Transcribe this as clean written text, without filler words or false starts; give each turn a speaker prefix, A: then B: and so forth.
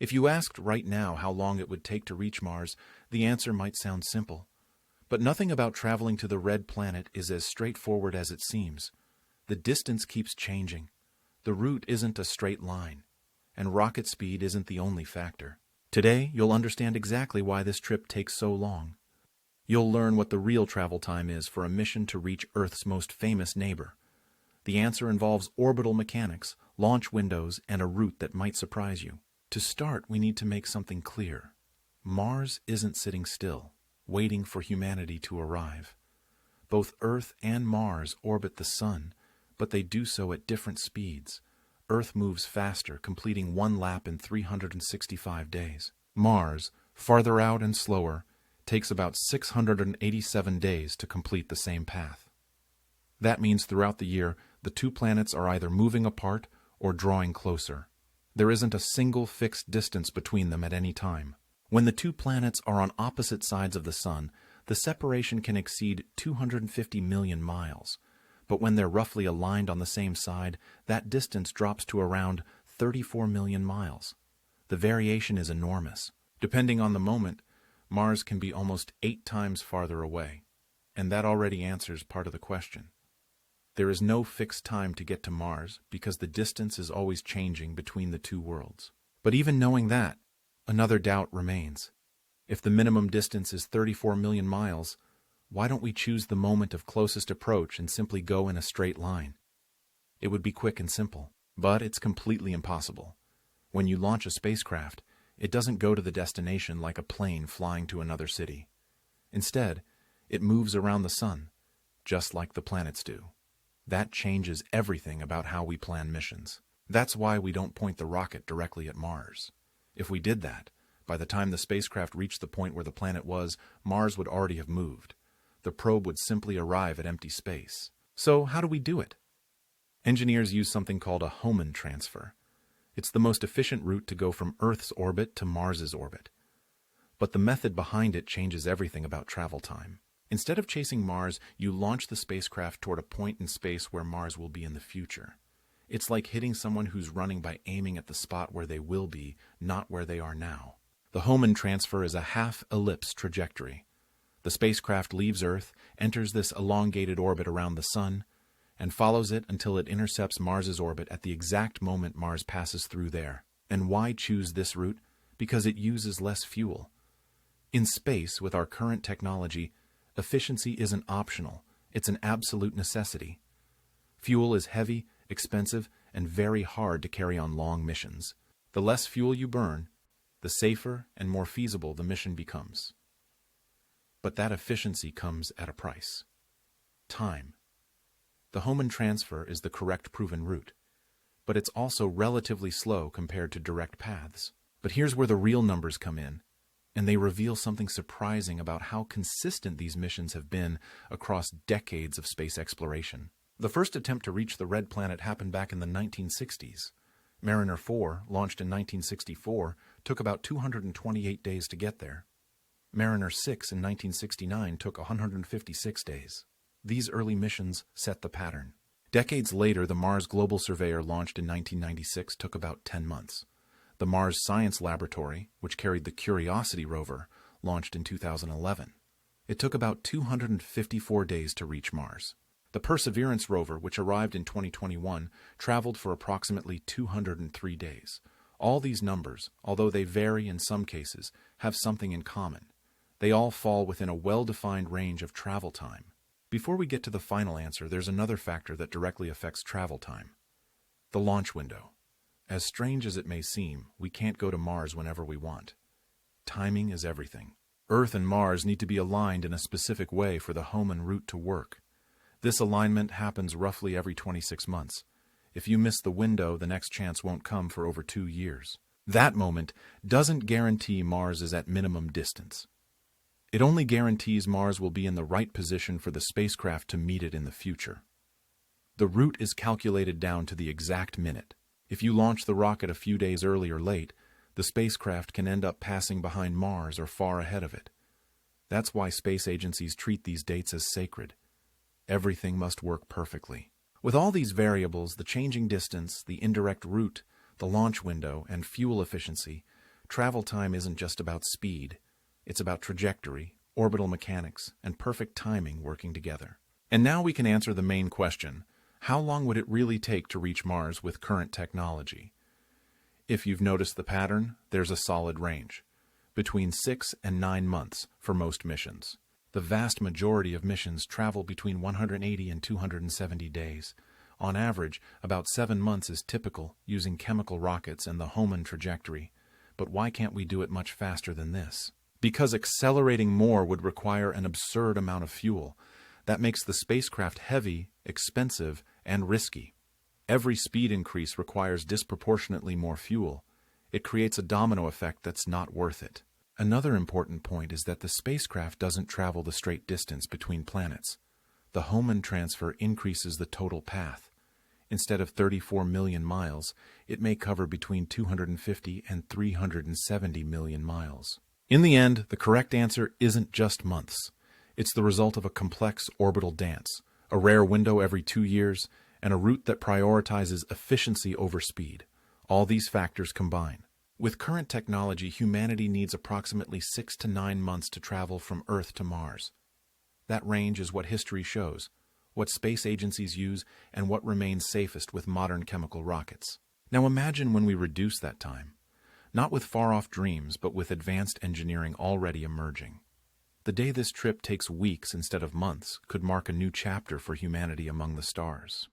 A: If you asked right now how long it would take to reach Mars, the answer might sound simple. But nothing about traveling to the red planet is as straightforward as it seems. The distance keeps changing. The route isn't a straight line. And rocket speed isn't the only factor. Today, you'll understand exactly why this trip takes so long. You'll learn what the real travel time is for a mission to reach Earth's most famous neighbor. The answer involves orbital mechanics, launch windows, and a route that might surprise you. To start, we need to make something clear. Mars isn't sitting still, waiting for humanity to arrive. Both Earth and Mars orbit the Sun, but they do so at different speeds. Earth moves faster, completing one lap in 365 days. Mars, farther out and slower, takes about 687 days to complete the same path. That means throughout the year, the two planets are either moving apart or drawing closer. There isn't a single fixed distance between them at any time. When the two planets are on opposite sides of the Sun, the separation can exceed 250 million miles. But when they're roughly aligned on the same side, that distance drops to around 34 million miles. The variation is enormous. Depending on the moment, Mars can be almost 8 times farther away. And that already answers part of the question. There is no fixed time to get to Mars because the distance is always changing between the two worlds. But even knowing that, another doubt remains. If the minimum distance is 34 million miles, why don't we choose the moment of closest approach and simply go in a straight line? It would be quick and simple, but it's completely impossible. When you launch a spacecraft, it doesn't go to the destination like a plane flying to another city. Instead, it moves around the Sun, just like the planets do. That changes everything about how we plan missions. That's why we don't point the rocket directly at Mars. If we did that, by the time the spacecraft reached the point where the planet was, Mars would already have moved. The probe would simply arrive at empty space. So how do we do it? Engineers use something called a Hohmann transfer. It's the most efficient route to go from Earth's orbit to Mars's orbit. But the method behind it changes everything about travel time. Instead of chasing Mars, you launch the spacecraft toward a point in space where Mars will be in the future. It's like hitting someone who's running by aiming at the spot where they will be, not where they are now. The Hohmann transfer is a half-ellipse trajectory. The spacecraft leaves Earth, enters this elongated orbit around the Sun, and follows it until it intercepts Mars's orbit at the exact moment Mars passes through there. And why choose this route? Because it uses less fuel. In space, with our current technology, efficiency isn't optional, it's an absolute necessity. Fuel is heavy, expensive, and very hard to carry on long missions. The less fuel you burn, the safer and more feasible the mission becomes. But that efficiency comes at a price. Time. The Hohmann transfer is the correct proven route, but it's also relatively slow compared to direct paths. But here's where the real numbers come in, and they reveal something surprising about how consistent these missions have been across decades of space exploration. The first attempt to reach the red planet happened back in the 1960s. Mariner 4, launched in 1964, took about 228 days to get there. Mariner 6 in 1969 took 156 days. These early missions set the pattern. Decades later, the Mars Global Surveyor, launched in 1996, took about 10 months. The Mars Science Laboratory, which carried the Curiosity rover, launched in 2011. It took about 254 days to reach Mars. The Perseverance rover, which arrived in 2021, traveled for approximately 203 days. All these numbers, although they vary in some cases, have something in common. They all fall within a well-defined range of travel time. Before we get to the final answer, there's another factor that directly affects travel time: the launch window. As strange as it may seem, we can't go to Mars whenever we want. Timing is everything. Earth and Mars need to be aligned in a specific way for the Hohmann route to work. This alignment happens roughly every 26 months. If you miss the window, the next chance won't come for over 2 years. That moment doesn't guarantee Mars is at minimum distance. It only guarantees Mars will be in the right position for the spacecraft to meet it in the future. The route is calculated down to the exact minute. If you launch the rocket a few days early or late, the spacecraft can end up passing behind Mars or far ahead of it. That's why space agencies treat these dates as sacred. Everything must work perfectly. With all these variables, the changing distance, the indirect route, the launch window, and fuel efficiency, travel time isn't just about speed. It's about trajectory, orbital mechanics, and perfect timing working together. And now we can answer the main question: how long would it really take to reach Mars with current technology? If you've noticed the pattern, there's a solid range. Between 6 and 9 months for most missions. The vast majority of missions travel between 180 and 270 days. On average, about 7 months is typical using chemical rockets and the Hohmann trajectory. But why can't we do it much faster than this? Because accelerating more would require an absurd amount of fuel. That makes the spacecraft heavy, expensive, and risky. Every speed increase requires disproportionately more fuel. It creates a domino effect that's not worth it. Another important point is that the spacecraft doesn't travel the straight distance between planets. The Hohmann transfer increases the total path. Instead of 34 million miles, it may cover between 250 and 370 million miles. In the end, the correct answer isn't just months. It's the result of a complex orbital dance, a rare window every 2 years, and a route that prioritizes efficiency over speed. All these factors combine. With current technology, humanity needs approximately 6 to 9 months to travel from Earth to Mars. That range is what history shows, what space agencies use, and what remains safest with modern chemical rockets. Now imagine when we reduce that time, not with far-off dreams, but with advanced engineering already emerging. The day this trip takes weeks instead of months could mark a new chapter for humanity among the stars.